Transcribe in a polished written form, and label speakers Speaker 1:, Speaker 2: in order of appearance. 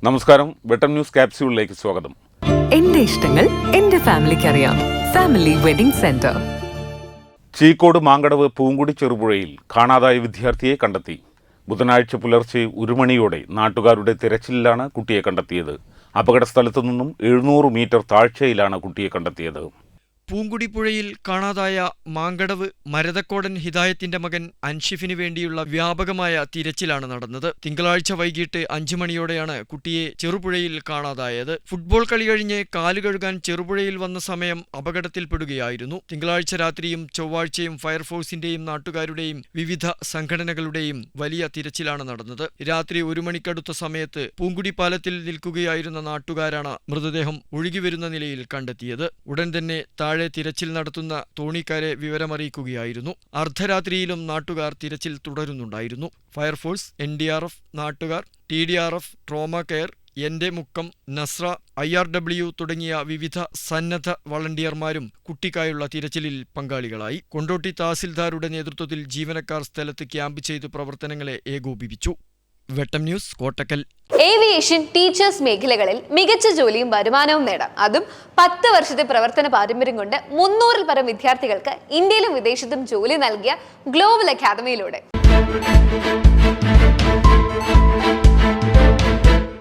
Speaker 1: നമസ്കാരം, വെട്ടം ന്യൂസ് ക്യാപ്സ്യൂളിലേക്ക് സ്വാഗതം.
Speaker 2: എന്റെ ഇഷ്ടങ്ങൾ എന്റെ ഫാമിലിക്ക് അറിയാം. Family wedding centre.
Speaker 1: Cheekode Mankadavu Poonkudi ചെറുപുഴയിൽ കാണാതായ വിദ്യാർത്ഥിയെ കണ്ടെത്തി. ബുധനാഴ്ച പുലർച്ചെ 1 മണിയോടെ നാട്ടുകാരുടെ തിരച്ചിലിലാണ് കുട്ടിയെ കണ്ടെത്തിയത്. അപകട സ്ഥലത്തു നിന്നും 700 മീറ്റർ താഴ്ചയിലാണ് കുട്ടിയെ കണ്ടെത്തിയത്.
Speaker 3: പൂങ്കുടി പുഴയിൽ കാണാതായ മാങ്കടവ് മരതക്കോടൻ ഹിദായത്തിന്റെ മകൻ അൻഷിഫിന് വേണ്ടിയുള്ള വ്യാപകമായ തിരച്ചിലാണ് നടന്നത്. തിങ്കളാഴ്ച വൈകിട്ട് 5 മണിയോടെയാണ് കുട്ടിയെ ചെറുപുഴയിൽ കാണാതായത്. ഫുട്ബോൾ കളി കഴിഞ്ഞ് കാല് കഴുകാൻ ചെറുപുഴയിൽ വന്ന സമയം അപകടത്തിൽപ്പെടുകയായിരുന്നു. തിങ്കളാഴ്ച രാത്രിയും ചൊവ്വാഴ്ചയും ഫയർഫോഴ്സിന്റെയും നാട്ടുകാരുടെയും വിവിധ സംഘടനകളുടെയും വലിയ തിരച്ചിലാണ് നടന്നത്. രാത്രി 1 മണിക്കടുത്ത സമയത്ത് പൂങ്കുടി പാലത്തിൽ നിൽക്കുകയായിരുന്ന നാട്ടുകാരാണ് മൃതദേഹം ഒഴുകിവരുന്ന നിലയിൽ കണ്ടെത്തിയത്. ഉടൻ തന്നെ താഴെ തിരച്ചിൽ നടത്തുന്ന തോണിക്കാരെ വിവരമറിയിക്കുകയായിരുന്നു. അർദ്ധരാത്രിയിലും നാട്ടുകാർ തിരച്ചിൽ തുടരുന്നുണ്ടായിരുന്നു. ഫയർഫോഴ്സ്, NDRF, നാട്ടുകാർ, TDRF, ട്രോമ കെയർ, എന്റെ മുക്കം, നസ്ര, IRW തുടങ്ങിയ വിവിധ സന്നദ്ധ വളണ്ടിയർമാരും കുട്ടിക്കായുള്ള തിരച്ചിലിൽ പങ്കാളികളായി. കൊണ്ടോട്ടി തഹസിൽദാരുടെ നേതൃത്വത്തിൽ ജീവനക്കാർ സ്ഥലത്ത് ക്യാമ്പ് ചെയ്ത് പ്രവർത്തനങ്ങളെ ഏകോപിപ്പിച്ചു. വെട്ടം ന്യൂസ്, കോട്ടക്കൽ.
Speaker 4: ഏവിയേഷൻ, ടീച്ചേഴ്സ് മേഖലകളിൽ മികച്ച ജോലിയും വരുമാനവും നേടാം. അതും 10 വർഷത്തെ പ്രവർത്തന പാരമ്പര്യം കൊണ്ട് 300-ൽ പരം വിദ്യാർത്ഥികൾക്ക് ഇന്ത്യയിലും വിദേശത്തും ജോലി നൽകിയ ഗ്ലോബൽ അക്കാദമിയിലൂടെ.